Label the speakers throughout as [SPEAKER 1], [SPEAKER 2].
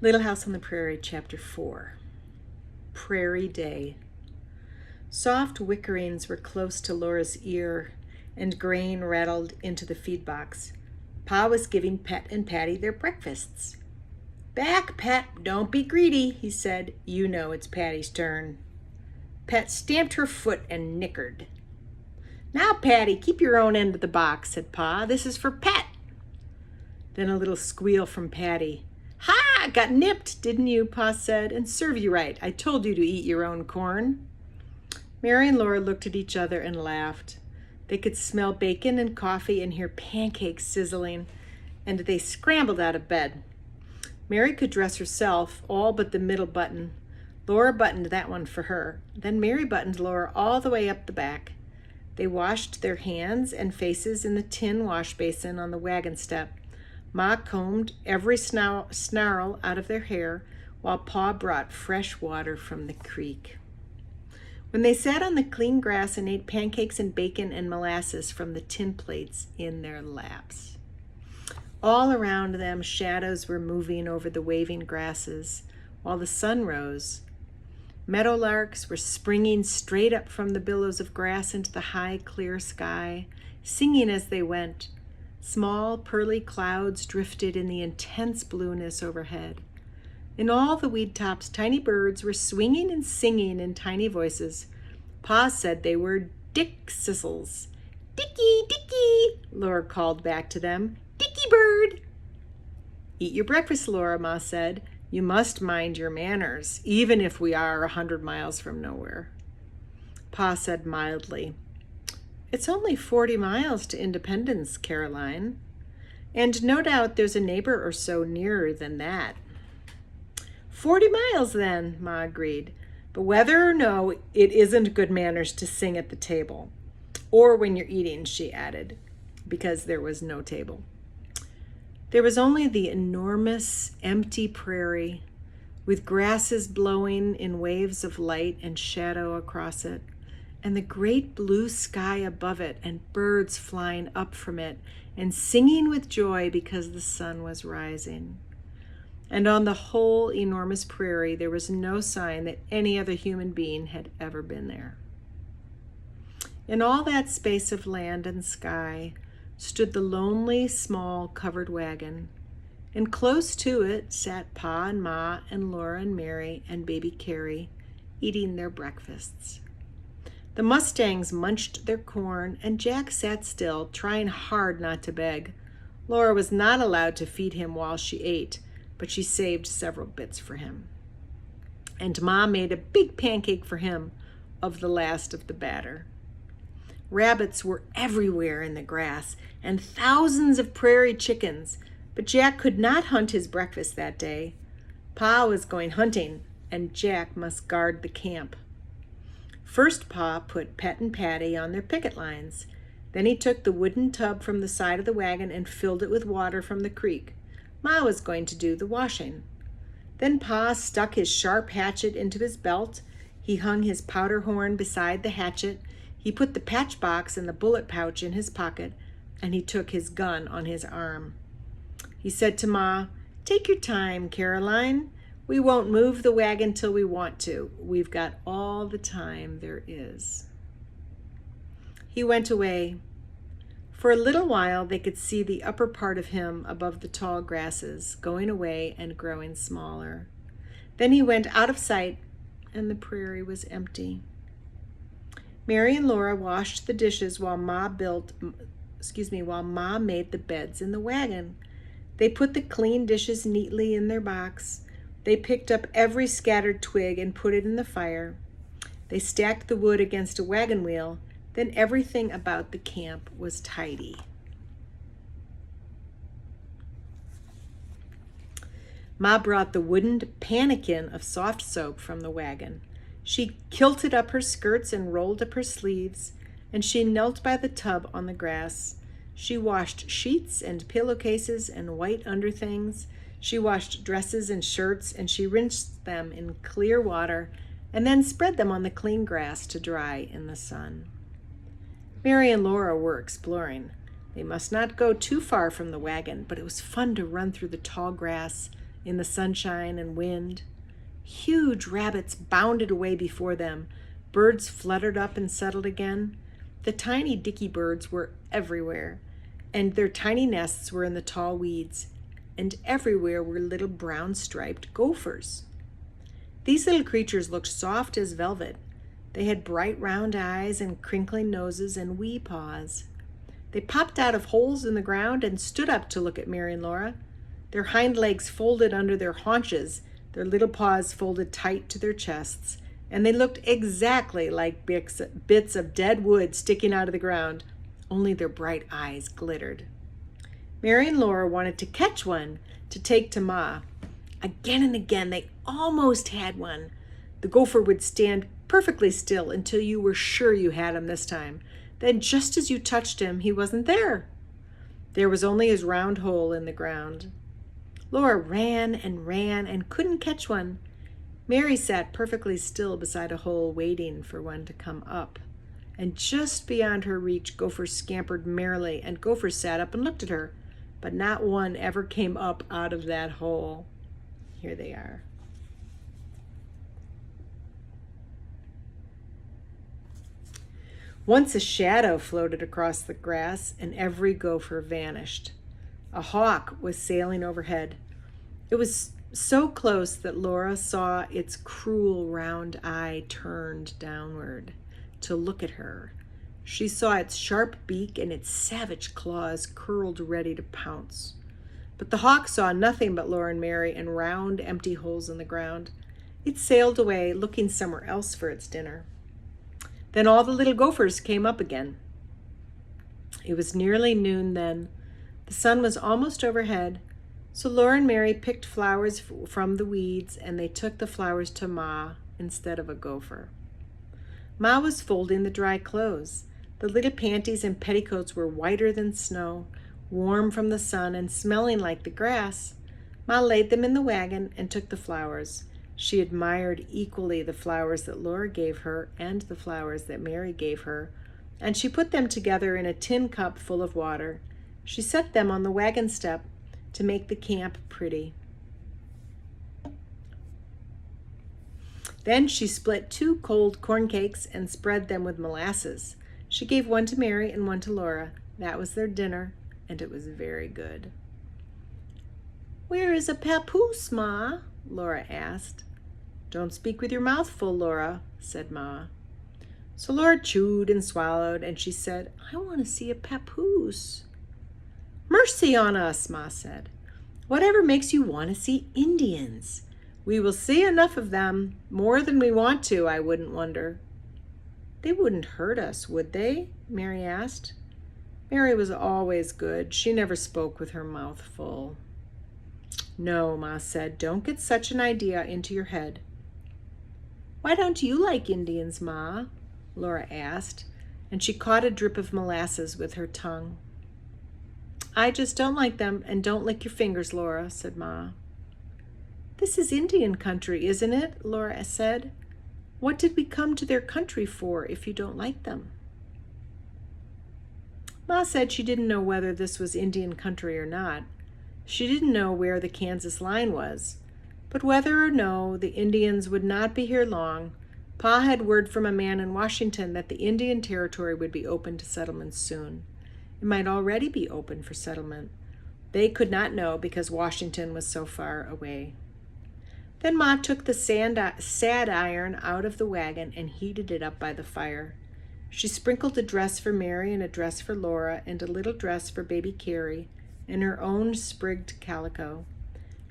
[SPEAKER 1] Little House on the Prairie, Chapter 4. Prairie Day. Soft whickerings were close to Laura's ear, and grain rattled into the feed box. Pa was giving Pet and Patty their breakfasts. "Back, Pet, don't be greedy," he said. "You know it's Patty's turn." Pet stamped her foot and nickered. "Now, Patty, keep your own end of the box," said Pa. "This is for Pet." Then a little squeal from Patty. "Ha! Got nipped, didn't you?" Pa said. "And serve you right. I told you to eat your own corn." Mary and Laura looked at each other and laughed. They could smell bacon and coffee and hear pancakes sizzling, and they scrambled out of bed. Mary could dress herself, all but the middle button. Laura buttoned that one for her. Then Mary buttoned Laura all the way up the back. They washed their hands and faces in the tin wash basin on the wagon step. Ma combed every snarl out of their hair, while Pa brought fresh water from the creek. When they sat on the clean grass and ate pancakes and bacon and molasses from the tin plates in their laps. All around them, shadows were moving over the waving grasses, while the sun rose. Meadowlarks were springing straight up from the billows of grass into the high, clear sky, singing as they went. Small, pearly clouds drifted in the intense blueness overhead. In all the weed tops, tiny birds were swinging and singing in tiny voices. Pa said they were dick-sissels. "Dickie, Dickie," Laura called back to them. "Dickie bird." "Eat your breakfast, Laura," Ma said. "You must mind your manners, even if we are 100 miles from nowhere." Pa said mildly, "It's only 40 miles to Independence, Caroline. And no doubt there's a neighbor or so nearer than that." 40 miles then, Ma agreed. "But whether or no, it isn't good manners to sing at the table. Or when you're eating," she added, because there was no table. There was only the enormous, empty prairie, with grasses blowing in waves of light and shadow across it, and the great blue sky above it, and birds flying up from it and singing with joy because the sun was rising. And on the whole enormous prairie, there was no sign that any other human being had ever been there. In all that space of land and sky stood the lonely, small, covered wagon, and close to it sat Pa and Ma and Laura and Mary and baby Carrie, eating their breakfasts. The Mustangs munched their corn, and Jack sat still, trying hard not to beg. Laura was not allowed to feed him while she ate, but she saved several bits for him. And Ma made a big pancake for him of the last of the batter. Rabbits were everywhere in the grass, and thousands of prairie chickens, but Jack could not hunt his breakfast that day. Pa was going hunting, and Jack must guard the camp. First, Pa put Pet and Patty on their picket lines. Then he took the wooden tub from the side of the wagon and filled it with water from the creek. Ma was going to do the washing. Then Pa stuck his sharp hatchet into his belt. He hung his powder horn beside the hatchet. He put the patch box and the bullet pouch in his pocket, and he took his gun on his arm. He said to Ma, "Take your time, Caroline. We won't move the wagon till we want to. We've got all the time there is." He went away. For a little while they could see the upper part of him above the tall grasses, going away and growing smaller. Then he went out of sight, and the prairie was empty. Mary and Laura washed the dishes while Ma made the beds in the wagon. They put the clean dishes neatly in their box. They picked up every scattered twig and put it in the fire. They stacked the wood against a wagon wheel. Then everything about the camp was tidy. Ma brought the wooden pannikin of soft soap from the wagon. She kilted up her skirts and rolled up her sleeves, and she knelt by the tub on the grass. She washed sheets and pillowcases and white underthings. She washed dresses and shirts, and she rinsed them in clear water and then spread them on the clean grass to dry in the sun. Mary and Laura were exploring. They must not go too far from the wagon, but it was fun to run through the tall grass in the sunshine and wind. Huge rabbits bounded away before them. Birds fluttered up and settled again. The tiny dicky birds were everywhere, and their tiny nests were in the tall weeds, and everywhere were little brown striped gophers. These little creatures looked soft as velvet. They had bright round eyes and crinkling noses and wee paws. They popped out of holes in the ground and stood up to look at Mary and Laura. Their hind legs folded under their haunches, their little paws folded tight to their chests, and they looked exactly like bits of dead wood sticking out of the ground, only their bright eyes glittered. Mary and Laura wanted to catch one to take to Ma. Again and again they almost had one. The gopher would stand perfectly still until you were sure you had him this time. Then just as you touched him, he wasn't there. There was only his round hole in the ground. Laura ran and couldn't catch one. Mary sat perfectly still beside a hole waiting for one to come up. And just beyond her reach, gophers scampered merrily, and gophers sat up and looked at her. But not one ever came up out of that hole. Here they are. Once a shadow floated across the grass, and every gopher vanished. A hawk was sailing overhead. It was so close that Laura saw its cruel round eye turned downward to look at her. She saw its sharp beak and its savage claws curled ready to pounce. But the hawk saw nothing but Laura and Mary and round, empty holes in the ground. It sailed away, looking somewhere else for its dinner. Then all the little gophers came up again. It was nearly noon then. The sun was almost overhead, so Laura and Mary picked flowers from the weeds, and they took the flowers to Ma instead of a gopher. Ma was folding the dry clothes. The little panties and petticoats were whiter than snow, warm from the sun and smelling like the grass. Ma laid them in the wagon and took the flowers. She admired equally the flowers that Laura gave her and the flowers that Mary gave her, and she put them together in a tin cup full of water. She set them on the wagon step to make the camp pretty. Then she split 2 cold corn cakes and spread them with molasses. She gave one to Mary and one to Laura. That was their dinner, and it was very good. "Where is a papoose, Ma?" Laura asked. "Don't speak with your mouth full, Laura," said Ma. So Laura chewed and swallowed, and she said, "I want to see a papoose." "Mercy on us," Ma said. "Whatever makes you want to see Indians? We will see enough of them, more than we want to, I wouldn't wonder." "They wouldn't hurt us, would they?" Mary asked. Mary was always good. She never spoke with her mouth full. "No," Ma said, "don't get such an idea into your head." "Why don't you like Indians, Ma?" Laura asked, and she caught a drip of molasses with her tongue. "I just don't like them, and don't lick your fingers, Laura," said Ma. "This is Indian country, isn't it?" Laura said. "What did we come to their country for if you don't like them?" Ma said she didn't know whether this was Indian country or not. She didn't know where the Kansas line was. But whether or no, the Indians would not be here long. Pa had word from a man in Washington that the Indian Territory would be open to settlement soon. It might already be open for settlement. They could not know because Washington was so far away. Then Ma took the sad iron out of the wagon and heated it up by the fire. She sprinkled a dress for Mary and a dress for Laura and a little dress for baby Carrie and her own sprigged calico.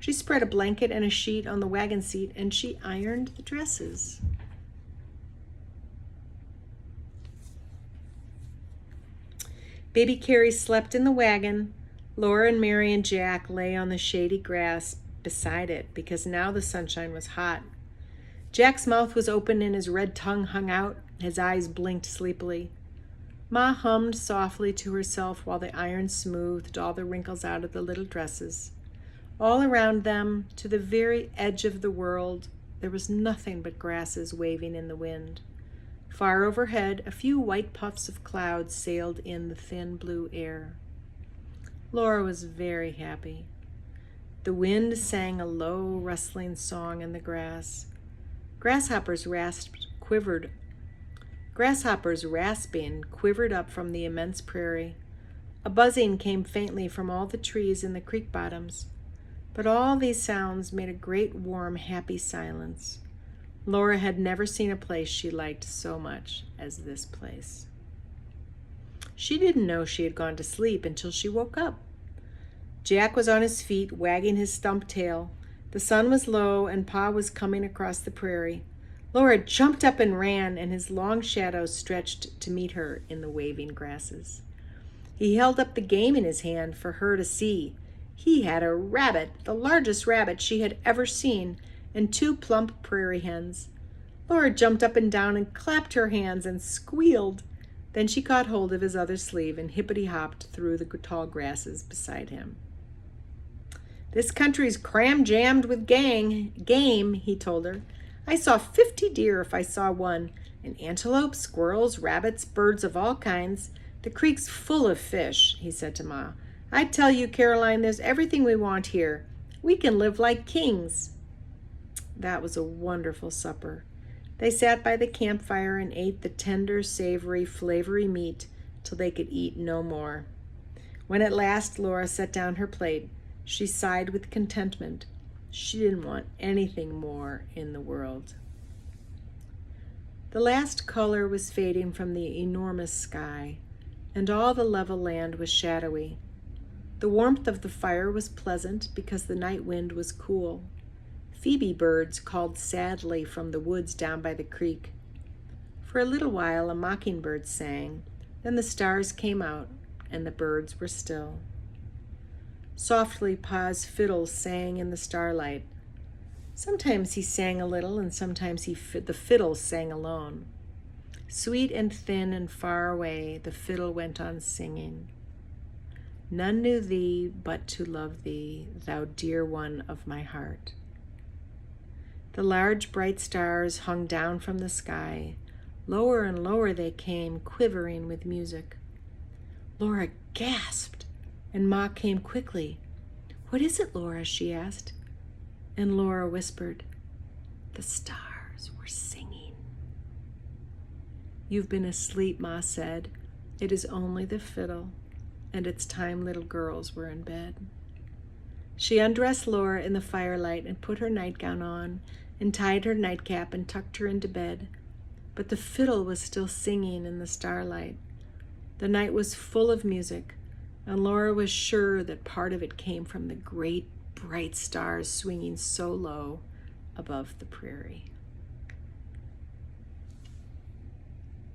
[SPEAKER 1] She spread a blanket and a sheet on the wagon seat, and she ironed the dresses. Baby Carrie slept in the wagon. Laura and Mary and Jack lay on the shady grass beside it because now the sunshine was hot. Jack's mouth was open and his red tongue hung out. His eyes blinked sleepily. Ma hummed softly to herself while the iron smoothed all the wrinkles out of the little dresses. All around them, to the very edge of the world, there was nothing but grasses waving in the wind. Far overhead, a few white puffs of cloud sailed in the thin blue air. Laura was very happy. The wind sang a low, rustling song in the grass. Grasshoppers rasping quivered up from the immense prairie. A buzzing came faintly from all the trees in the creek bottoms. But all these sounds made a great, warm, happy silence. Laura had never seen a place she liked so much as this place. She didn't know she had gone to sleep until she woke up. Jack was on his feet, wagging his stump tail. The sun was low, and Pa was coming across the prairie. Laura jumped up and ran, and his long shadow stretched to meet her in the waving grasses. He held up the game in his hand for her to see. He had a rabbit, the largest rabbit she had ever seen, and 2 plump prairie hens. Laura jumped up and down and clapped her hands and squealed. Then she caught hold of his other sleeve and hippity-hopped through the tall grasses beside him. "This country's cram-jammed with game," he told her. "I saw 50 deer if I saw one, and antelopes, squirrels, rabbits, birds of all kinds. The creek's full of fish," he said to Ma. "I tell you, Caroline, there's everything we want here. We can live like kings." That was a wonderful supper. They sat by the campfire and ate the tender, savory, flavory meat till they could eat no more. When at last Laura set down her plate, she sighed with contentment. She didn't want anything more in the world. The last color was fading from the enormous sky, and all the level land was shadowy. The warmth of the fire was pleasant because the night wind was cool. Phoebe birds called sadly from the woods down by the creek. For a little while a mockingbird sang, then the stars came out, and the birds were still. Softly Pa's fiddle sang in the starlight. Sometimes he sang a little, and sometimes the fiddle sang alone. Sweet and thin and far away, the fiddle went on singing. None knew thee but to love thee, thou dear one of my heart. The large bright stars hung down from the sky. Lower and lower they came, quivering with music. Laura gasped, and Ma came quickly. "What is it, Laura?" she asked. And Laura whispered, "The stars were singing." "You've been asleep," Ma said. "It is only the fiddle, and it's time little girls were in bed." She undressed Laura in the firelight and put her nightgown on and tied her nightcap and tucked her into bed. But the fiddle was still singing in the starlight. The night was full of music, and Laura was sure that part of it came from the great bright stars swinging so low above the prairie.